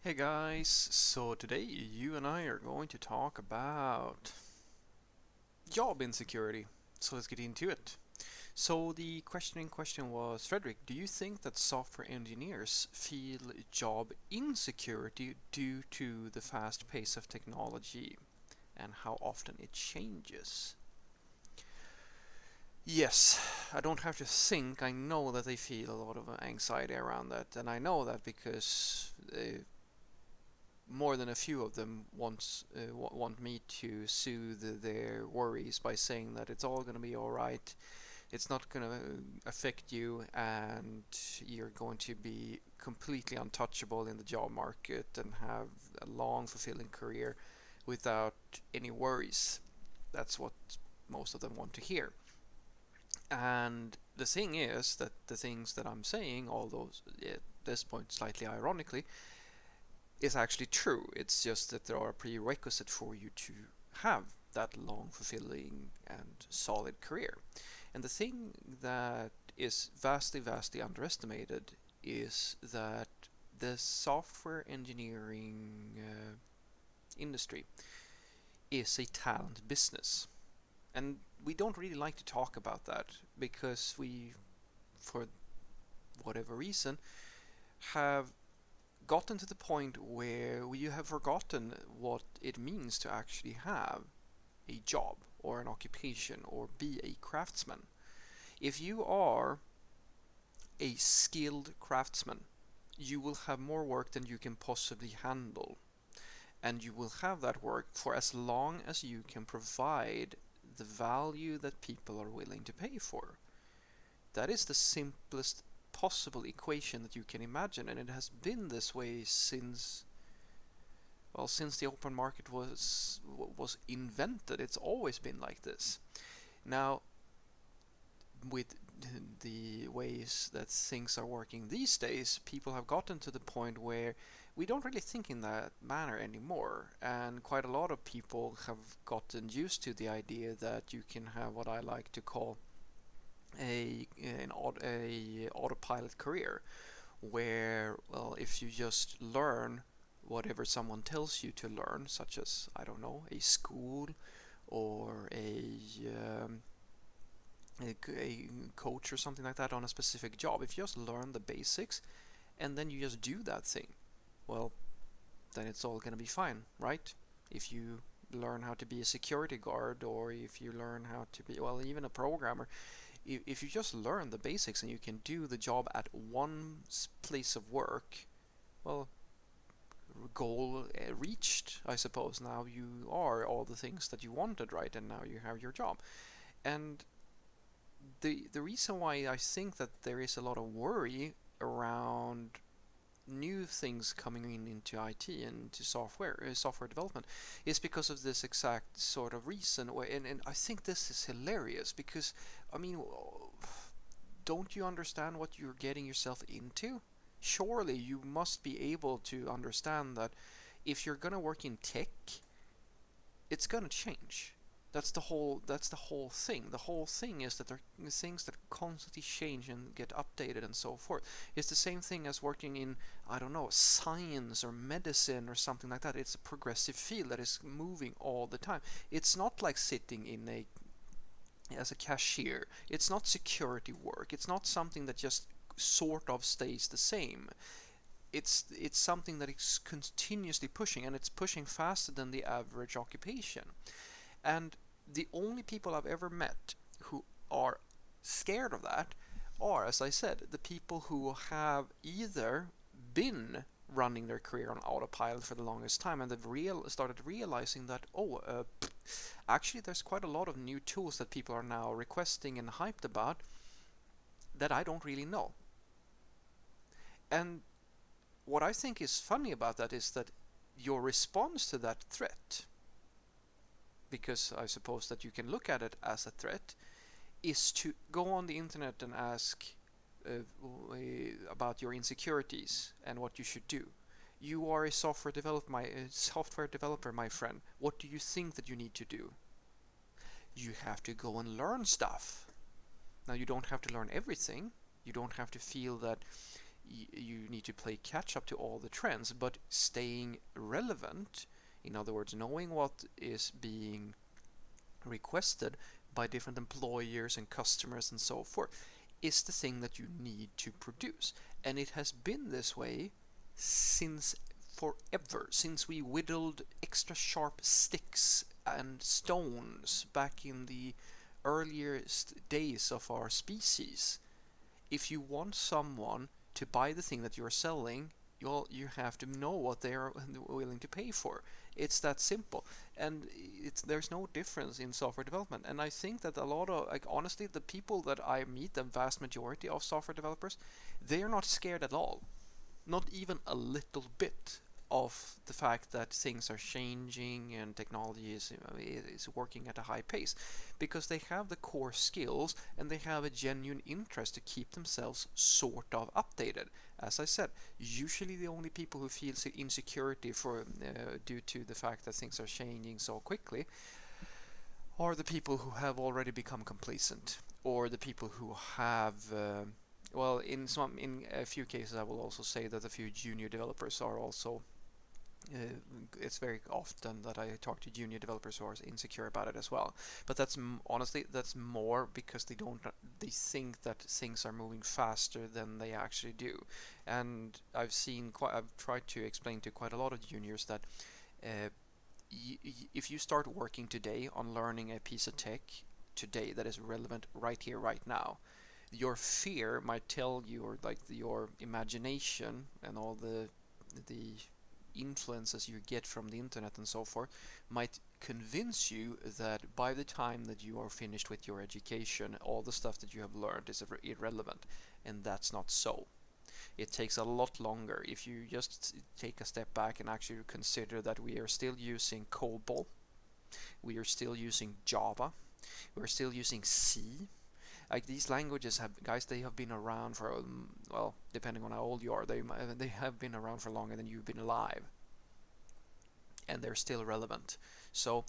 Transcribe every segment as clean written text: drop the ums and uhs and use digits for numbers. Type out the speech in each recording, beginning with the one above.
Hey guys, so today you and I are going to talk about job insecurity. So let's get into it. So the question in question was, Frederick, do you think that software engineers feel job insecurity due to the fast pace of technology and how often it changes? Yes, I don't have to think. I know that they feel a lot of anxiety around that, and I know that because more than a few of them want me to soothe their worries by saying that it's all going to be all right. It's not going to affect you, and you're going to be completely untouchable in the job market and have a long, fulfilling career without any worries. That's what most of them want to hear. And the thing is that the things that I'm saying, although at this point slightly ironically, is actually true. It's just that there are a prerequisite for you to have that long, fulfilling, and solid career. And the thing that is vastly, vastly underestimated is that the software engineering industry is a talent business. And we don't really like to talk about that because we, for whatever reason, have gotten to the point where you have forgotten what it means to actually have a job or an occupation or be a craftsman. If you are a skilled craftsman, you will have more work than you can possibly handle. And you will have that work for as long as you can provide the value that people are willing to pay for. That is the simplest possible equation that you can imagine, and it has been this way since the open market was invented. It's always been like this. Now, with the ways that things are working these days, people have gotten to the point where we don't really think in that manner anymore, and quite a lot of people have gotten used to the idea that you can have what I like to call a autopilot career, where, well, if you just learn whatever someone tells you to learn, such as, I don't know, a school or um, a coach or something like that on a specific job, if you just learn the basics and then you just do that thing, well, then it's all going to be fine, right? If you learn how to be a security guard, or if you learn how to be, well, even a programmer, if you just learn the basics and you can do the job at one place of work, well, goal reached, I suppose. Now you are all the things that you wanted, right? And now you have your job. And the reason why I think that there is a lot of worry around new things coming into IT and into software development is because of this exact sort of reason. And I think this is hilarious because, I mean, don't you understand what you're getting yourself into? Surely you must be able to understand that if you're gonna work in tech, it's gonna change. That's the whole thing. The whole thing is that there are things that constantly change and get updated and so forth. It's the same thing as working in, I don't know, science or medicine or something like that. It's a progressive field that is moving all the time. It's not like sitting in a as a cashier. It's not security work. It's not something that just sort of stays the same. It's something that is continuously pushing, and it's pushing faster than the average occupation. And the only people I've ever met who are scared of that are, as I said, the people who have either been running their career on autopilot for the longest time, and they've started realizing that, actually there's quite a lot of new tools that people are now requesting and hyped about that I don't really know. And what I think is funny about that is that your response to that threat, because I suppose that you can look at it as a threat, is to go on the internet and ask uh, about your insecurities and what you should do. You are a software developer, my friend. What do you think that you need to do? You have to go and learn stuff. Now, you don't have to learn everything. You don't have to feel that you need to play catch up to all the trends, but staying relevant, in other words, knowing what is being requested by different employers and customers and so forth, is the thing that you need to produce. And it has been this way since forever, since we whittled extra sharp sticks and stones back in the earliest days of our species. If you want someone to buy the thing that you're selling, you have to know what they are willing to pay for. It's that simple, and there's no difference in software development. And I think that a lot of, like, honestly, the people that I meet, the vast majority of software developers, they are not scared at all, not even a little bit, of the fact that things are changing and technology is working at a high pace, because they have the core skills and they have a genuine interest to keep themselves sort of updated. As I said, usually the only people who feel insecurity due to the fact that things are changing so quickly are the people who have already become complacent, or the people who have well, in a few cases, I will also say that a few junior developers are also. It's very often that I talk to junior developers who are insecure about it as well. But that's honestly, that's more because they think that things are moving faster than they actually do. And I've tried to explain to quite a lot of juniors that uh, if you start working today on learning a piece of tech today that is relevant right here, right now, your fear might tell you, or like your imagination and all the influences you get from the internet and so forth might convince you that by the time that you are finished with your education, all the stuff that you have learned is irrelevant, and that's not so. It takes a lot longer. If you just take a step back and actually consider that we are still using COBOL, we are still using Java, we're still using C. Like, these languages have, guys, they have been around for, well, depending on how old you are, they have been around for longer than you've been alive, and they're still relevant. So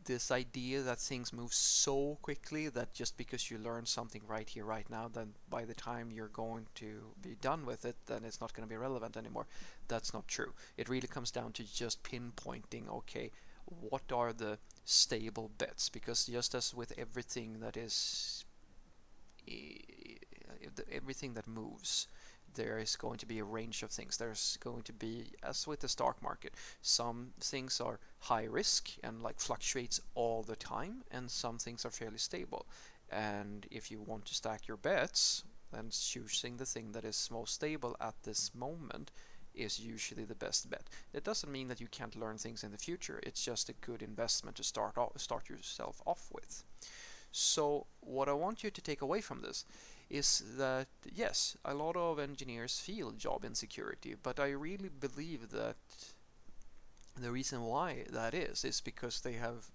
this idea that things move so quickly that just because you learn something right here, right now, then by the time you're going to be done with it, then it's not going to be relevant anymore. That's not true. It really comes down to just pinpointing, okay, what are the stable bets? Because just as with everything that is everything that moves, there is going to be a range of things. There's going to be, as with the stock market, some things are high risk and like fluctuates all the time, and some things are fairly stable. And if you want to stack your bets, then choosing the thing that is most stable at this moment is usually the best bet. It doesn't mean that you can't learn things in the future. It's just a good investment to start yourself off with. So what I want you to take away from this is that, yes, a lot of engineers feel job insecurity, but I really believe that the reason why that is because they have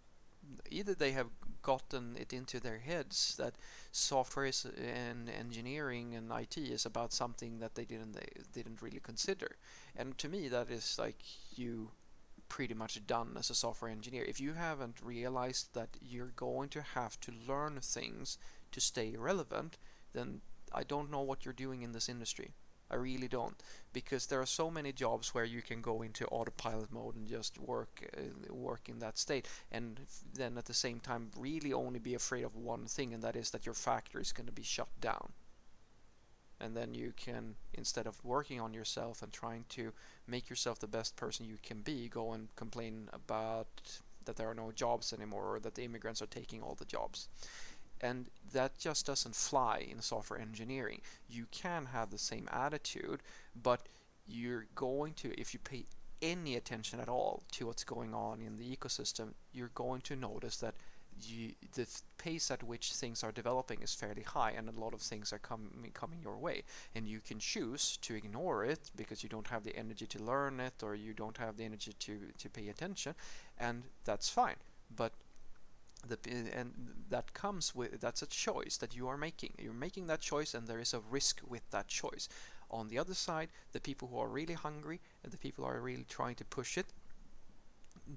gotten it into their heads that software and engineering and IT is about something that they didn't really consider. And to me, that is like you pretty much done as a software engineer. If you haven't realized that you're going to have to learn things to stay relevant, then I don't know what you're doing in this industry. I really don't, because there are so many jobs where you can go into autopilot mode and just work in that state, and then at the same time really only be afraid of one thing, and that is that your factory is going to be shut down. And then you can, instead of working on yourself and trying to make yourself the best person you can be, go and complain about that there are no jobs anymore, or that the immigrants are taking all the jobs. And that just doesn't fly in software engineering. You can have the same attitude, but you're going to, if you pay any attention at all to what's going on in the ecosystem, you're going to notice that the pace at which things are developing is fairly high, and a lot of things are coming your way, and you can choose to ignore it because you don't have the energy to learn it, or you don't have the energy to pay attention, and that's fine. But and that comes with, that's a choice that you are making. You're making that choice, and there is a risk with that choice. On the other side, the people who are really hungry and the people who are really trying to push it,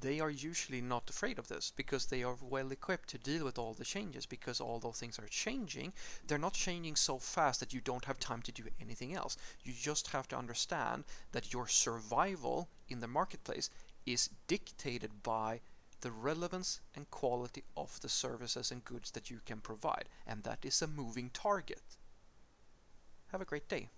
they are usually not afraid of this because they are well equipped to deal with all the changes, because although things are changing, they're not changing so fast that you don't have time to do anything else. You just have to understand that your survival in the marketplace is dictated by the relevance and quality of the services and goods that you can provide, and that is a moving target. Have a great day.